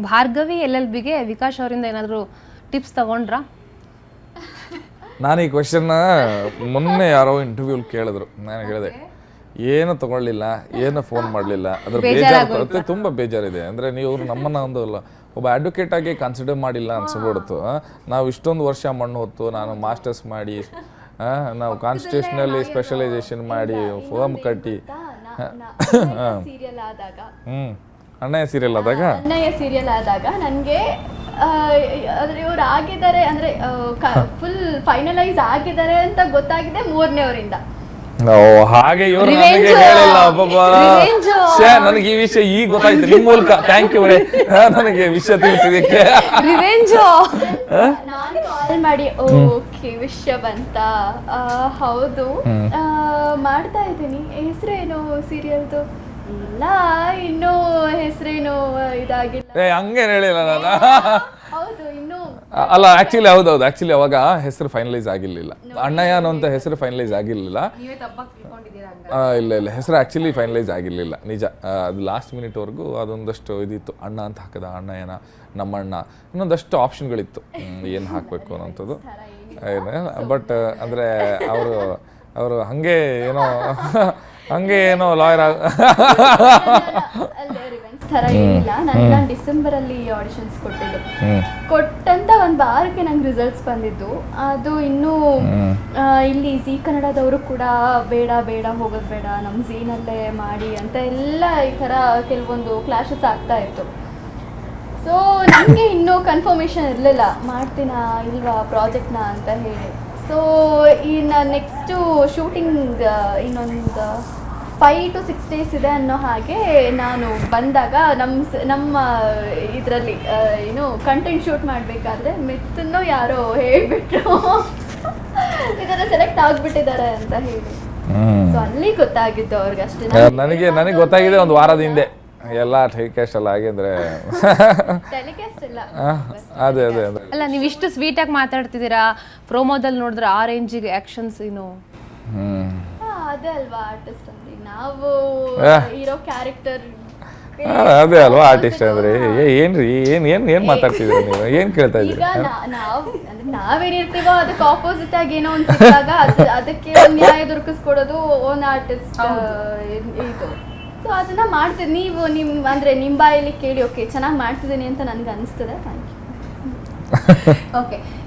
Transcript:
ಭಾರ್ಗವಿ LLBಗೆ ವಿಕಾಶ್ ಅವರಿಂದ ಏನಾದರೂ ಟಿಪ್ಸ್ ತಗೊಂಡ್ರಾ? ನಾನು ಈ ಕ್ವೆಶನ್ನ ಮೊನ್ನೆ ಯಾರೋ ಇಂಟರ್ವ್ಯೂಲ್ ಕೇಳಿದ್ರು. ನಾನು ಹೇಳಿದೆ ಏನು ತಗೊಳ್ಳಿಲ್ಲ, ಏನು ಫೋನ್ ಮಾಡಲಿಲ್ಲ, ಅದ್ರ ಬೇಜಾರು, ತುಂಬ ಬೇಜಾರಿದೆ. ಅಂದರೆ ನೀವು ನಮ್ಮನ್ನು ಒಬ್ಬ ಅಡ್ವೊಕೇಟ್ ಆಗಿ ಕನ್ಸಿಡರ್ ಮಾಡಿಲ್ಲ ಅನ್ಸ್ಬಿಡ್ತು. ನಾವು ಇಷ್ಟೊಂದು ವರ್ಷ ಮಣ್ಣು ಹೊತ್ತು ನಾನು ಮಾಸ್ಟರ್ಸ್ ಮಾಡಿ ನಾವು ಕಾನ್ಸ್ಟಿಟ್ಯೂಷನಲ್ಲಿ ಸ್ಪೆಷಲೈಸೇಷನ್ ಮಾಡಿ ಫಾರ್ಮ್ ಕಟ್ಟಿ ಅಣ್ಣಯ್ಯ ಸೀರಿಯಲ್ ಆದಾಗ ನನಗೆ ಆದರೆ ಇವ್ರು ಆಗಿದ್ದಾರೆ ಅಂದರೆ ಫುಲ್ ಫೈನಲೈಸ್ ಆಗಿದ್ದಾರೆ ಅಂತ ಗೊತ್ತಾಗಿದೆ 3ನೇವರಿಂದ. ಹಾಗೆ ಇವರು ನನಗೆ ಹೇಳಿಲ್ಲ. ನನಗೆ ಈ ವಿಷಯ ಈಗ ಗೊತ್ತಾಯ್ತು ನಿಮ್ಮ ಮೂಲಕ. ಥ್ಯಾಂಕ್ ಯು ನನಗೆ ವಿಷಯ ತಿಳಿಸಿದಕ್ಕೆ. ನಾನು ಕಾಲ್ ಮಾಡಿ ಓಕೆ ವಿಷಯ ಬಂತ, ಹೌದು ಮಾಡ್ತಾ ಇದ್ದೀನಿ, ಹೆಸರೇನು ಸೀರಿಯಲ್ದು? ಇಲ್ಲ ಇನ್ನೂ ಹೆಸರೇನು ಇದಾಗಿಲ್ಲ. ಹಂಗೇನು ಹೇಳಿಲ್ಲ ನಾನು. ಹೌದು ಇನ್ನೂ ಅಲ್ಲ, ಆಕ್ಚುಲಿ ಹೌದೌದು, ಆಕ್ಚುಲಿ ಅವಾಗ ಹೆಸರು ಫೈನಲೈಸ್ ಆಗಿರ್ಲಿಲ್ಲ. ಅಣ್ಣಯ್ಯ ಅನ್ನೋಂಥ ಹೆಸರು ಫೈನಲೈಸ್ ಆಗಿರ್ಲಿಲ್ಲ. ಇಲ್ಲ ಹೆಸರು ಆಕ್ಚುಲಿ ಫೈನಲೈಸ್ ಆಗಿರ್ಲಿಲ್ಲ, ನಿಜ. ಅದು ಲಾಸ್ಟ್ ಮಿನಿಟ್ವರೆಗೂ ಅದೊಂದಷ್ಟು ಇದಿತ್ತು. ಅಣ್ಣ ಅಂತ ಹಾಕದ, ಅಣ್ಣಯ್ಯನ, ನಮ್ಮಣ್ಣ, ಇನ್ನೊಂದಷ್ಟು ಆಪ್ಷನ್ಗಳಿತ್ತು ಏನು ಹಾಕಬೇಕು ಅನ್ನೋಂಥದ್ದು. ಬಟ್ ಅಂದರೆ ಅವರು ಹಂಗೆ ಏನೋ ಲಾಯರ್ ಥರ ಏನಿಲ್ಲ. ನಾನು ಡಿಸೆಂಬರ್ ಅಲ್ಲಿ ಆಡಿಷನ್ಸ್ ಕೊಟ್ಟಂತ ಒಂದು ವಾರಕ್ಕೆ ನಂಗೆ ರಿಸಲ್ಟ್ಸ್ ಬಂದಿದ್ದು. ಅದು ಇನ್ನೂ ಇಲ್ಲಿ ಝೀ ಕನ್ನಡದವರು ಕೂಡ ಬೇಡ ಹೋಗೋದು ಬೇಡ, ನಮ್ಮ ಝೀನಲ್ಲೇ ಮಾಡಿ ಅಂತ ಎಲ್ಲ ಈ ಥರ ಕೆಲವೊಂದು ಕ್ಲಾಶಸ್ ಆಗ್ತಾ ಇತ್ತು. ಸೊ ನನಗೆ ಇನ್ನೂ ಕನ್ಫರ್ಮೇಷನ್ ಇರಲಿಲ್ಲ ಮಾಡ್ತೀನಾ ಇಲ್ವಾ ಪ್ರಾಜೆಕ್ಟ್ನ ಅಂತ ಹೇಳಿ. ಸೊ ಇನ್ನು ನೆಕ್ಸ್ಟು ಶೂಟಿಂಗ್ ಇನ್ನೊಂದು 5 to 6 days ಇದೆ ಅನ್ನೋ ಹಾಗೆ ನಾನು ಬಂದಾಗ ನಮ್ಮ ಇದರಲ್ಲಿ ಏನು ಕಂಟೆಂಟ್ ಶೂಟ್ ಮಾಡಬೇಕಾದ್ರೆ ಮಿತ್ತನ್ನು ಯಾರೋ ಹೇಳಿಬಿಟ್ರು ಈ ಥರ ಸೆಲೆಕ್ಟ್ ಆಗಿಬಿಟ್ಟಿದ್ದಾರೆ ಅಂತ ಹೇಳಿ. ಸೊ ಅಲ್ಲಿ ಗೊತ್ತಾಗಿದ್ದು ಅವ್ರಿಗೆ ಅಷ್ಟೇ. ನನಗೆ ಗೊತ್ತಾಗಿದೆ ಒಂದು ವಾರದ ಹಿಂದೆ. ಎಲ್ಲ ಟೆಲಿಕಾಸ್ಟ್ ಎಲ್ಲ ಆಗಿ ಅಂದರೆ ಟೆಲಿಕಾಸ್ಟ್ ಇಲ್ಲ. ಅದೇ ಅಲ್ಲ, ನೀವು ಇಷ್ಟು ಸ್ವೀಟಾಗಿ ಮಾತಾಡ್ತಿದ್ದೀರಾ, ಪ್ರೋಮೋದಲ್ಲಿ ನೋಡಿದ್ರೆ ಆ ರೇಂಜಿಗೆ ಆ್ಯಕ್ಷನ್ಸ್ ಏನು. ಅದೇ ಅಲ್ವಾ ಆರ್ಟಿಸ್ಟ್ ಅಂದ್ರೆ, ನಾವು ಇರೋ ಕ್ಯಾರೆಕ್ಟರ್ ಅದೇ ಅಲ್ವಾ ಆರ್ಟಿಸ್ಟ್ ಅಂದ್ರೆ. ಏನ್ರಿ ಏನ್ ಮಾತಾಡ್ತಿದ್ದೀರಾ ನೀವು, ಏನ್ ಕೇಳ್ತಾ ಇದ್ದೀರಿ? ಈಗ ನಾವೇನಿರ್ತೀವೋ ಅದಕ್ಕೆ ಆಪೋಸಿಟ್ ಆಗಿ ಏನೋ ಒಂದು ಸಿಕ್ಕಾಗ ಅದಕ್ಕೆ ನ್ಯಾಯ ದೊರಕಿಸ್ಕೊಡೋದು ಓನ್ ಆರ್ಟಿಸ್ಟ್ ಇದು. ಸೊ ಅದನ್ನ ಮಾಡ್ತೀವಿ. ನೀವು ನಿಮ್ಮ ಬಾಯಲ್ಲಿ ಕೇಳಿ ಓಕೆ ಚೆನ್ನಾಗಿ ಮಾಡ್ತಿದ್ದೀನಿ ಅಂತ ನನ್ಗೆ ಅನಿಸ್ತದೆ. Thank you. ಓಕೆ,